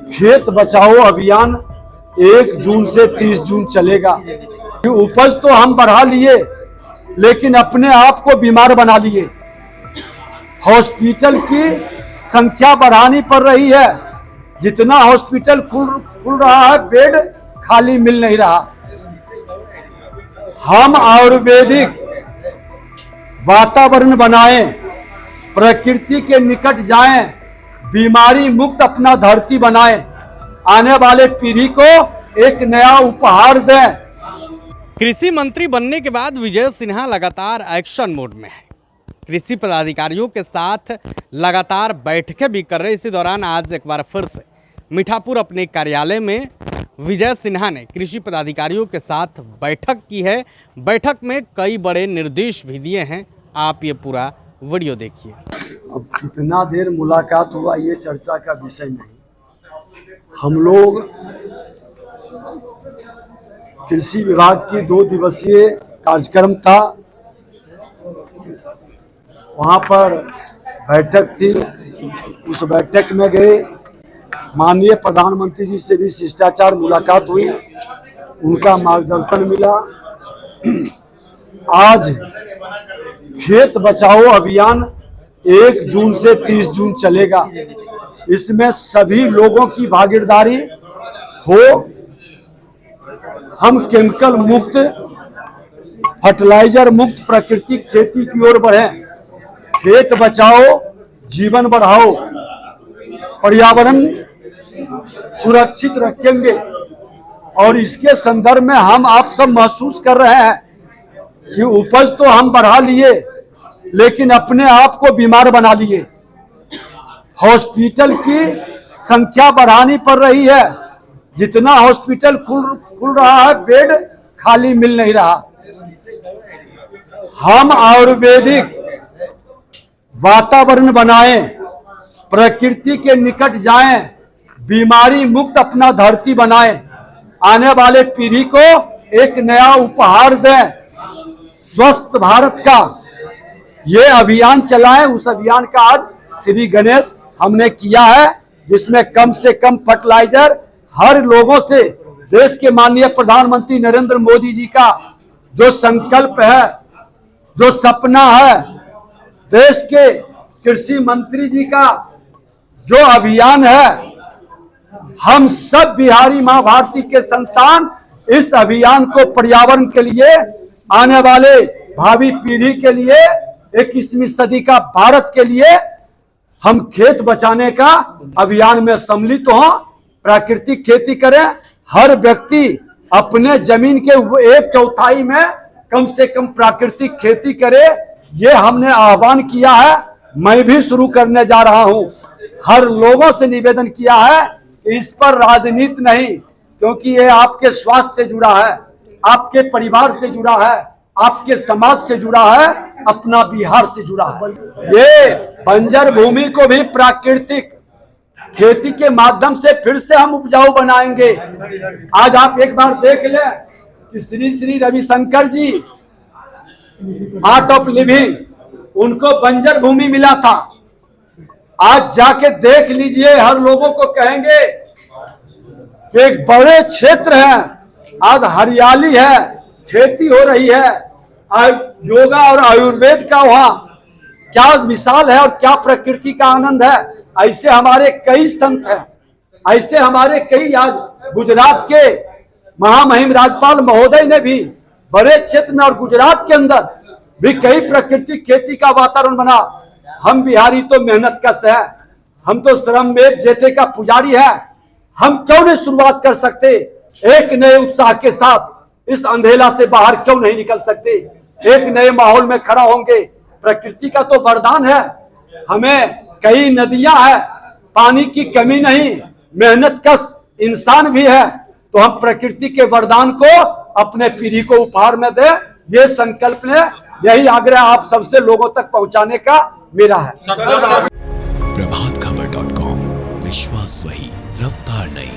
खेत बचाओ अभियान 1 जून से 30 जून चलेगा। उपज तो हम बढ़ा लिए लेकिन अपने आप को बीमार बना लिए। हॉस्पिटल की संख्या बढ़ानी पड़ रही है। जितना हॉस्पिटल खुल रहा है बेड खाली मिल नहीं रहा। हम आयुर्वेदिक वातावरण बनाएं, प्रकृति के निकट जाएं, बीमारी मुक्त अपना धरती बनाएं, आने वाले पीढ़ी को एक नया उपहार दें। कृषि मंत्री बनने के बाद विजय सिन्हा लगातार एक्शन मोड में है। कृषि पदाधिकारियों के साथ लगातार बैठकें भी कर रहे। इसी दौरान आज एक बार फिर से मीठापुर अपने कार्यालय में विजय सिन्हा ने कृषि पदाधिकारियों के साथ बैठक की है। बैठक में कई बड़े निर्देश भी दिए हैं। आप ये पूरा वीडियो देखिए। अब कितना देर मुलाकात हुआ ये चर्चा का विषय नहीं। हम लोग कृषि विभाग की 2 दिवसीय कार्यक्रम था, वहाँ पर बैठक थी। उस बैठक में गए, माननीय प्रधानमंत्री जी से भी शिष्टाचार मुलाकात हुई, उनका मार्गदर्शन मिला। आज खेत बचाओ अभियान 1 जून से 30 जून चलेगा। इसमें सभी लोगों की भागीदारी हो। हम केमिकल मुक्त, फर्टिलाइजर मुक्त प्राकृतिक खेती की ओर बढ़ें। खेत बचाओ, जीवन बढ़ाओ, पर्यावरण सुरक्षित रखेंगे। और इसके संदर्भ में हम आप सब महसूस कर रहे हैं कि उपज तो हम बढ़ा लिए लेकिन अपने आप को बीमार बना लिए। हॉस्पिटल की संख्या बढ़ानी पड़ रही है। जितना हॉस्पिटल खुल रहा है बेड खाली मिल नहीं रहा। हम आयुर्वेदिक वातावरण बनाएं, प्रकृति के निकट जाएं, बीमारी मुक्त अपना धरती बनाएं, आने वाले पीढ़ी को एक नया उपहार दें। स्वस्थ भारत का ये अभियान चलाएं। उस अभियान का आज श्री गणेश हमने किया है, जिसमें कम से कम फर्टिलाइजर हर लोगों से, देश के माननीय प्रधानमंत्री नरेंद्र मोदी जी का जो संकल्प है, जो सपना है, देश के कृषि मंत्री जी का जो अभियान है, हम सब बिहारी मां भारती के संतान इस अभियान को पर्यावरण के लिए, आने वाले भावी पीढ़ी के लिए, 21वीं सदी का भारत के लिए हम खेत बचाने का अभियान में सम्मिलित हों। प्राकृतिक खेती करें। हर व्यक्ति अपने जमीन के 1/4 में कम से कम प्राकृतिक खेती करे। ये हमने आह्वान किया है। मैं भी शुरू करने जा रहा हूं। हर लोगों से निवेदन किया है कि इस पर राजनीति नहीं, क्योंकि ये आपके स्वास्थ्य से जुड़ा है, आपके परिवार से जुड़ा है, आपके समाज से जुड़ा है, अपना बिहार से जुड़ा है। ये बंजर भूमि को भी प्राकृतिक खेती के माध्यम से फिर से हम उपजाऊ बनाएंगे। आज आप एक बार देख लें कि श्री श्री रविशंकर जी, आर्ट ऑफ लिविंग, उनको बंजर भूमि मिला था। आज जाके देख लीजिए, हर लोगों को कहेंगे कि एक बड़े क्षेत्र है, आज हरियाली है, खेती हो रही है। योगा और आयुर्वेद का वहाँ क्या मिसाल है और क्या प्रकृति का आनंद है। ऐसे हमारे कई संत हैं, ऐसे हमारे कई, आज गुजरात के महामहिम राज्यपाल महोदय ने भी बड़े क्षेत्र में और गुजरात के अंदर भी कई प्राकृतिक खेती का वातावरण बना। हम बिहारी तो मेहनत कश है, हम तो श्रमवेद जेते का पुजारी है। हम क्यों नहीं शुरुआत कर सकते? एक नए उत्साह के साथ इस अंधेला से बाहर क्यों नहीं निकल सकते? एक नए माहौल में खड़ा होंगे। प्रकृति का तो वरदान है। हमें कई नदियां हैं, पानी की कमी नहीं, मेहनत कश इंसान भी है। तो हम प्रकृति के वरदान को अपने पीढ़ी को उपहार में दें, ये संकल्प ने, यही आग्रह आप सबसे लोगों तक पहुंचाने का मेरा है। प्रभातखबर.com, विश्वास वही, रफ्तार नहीं।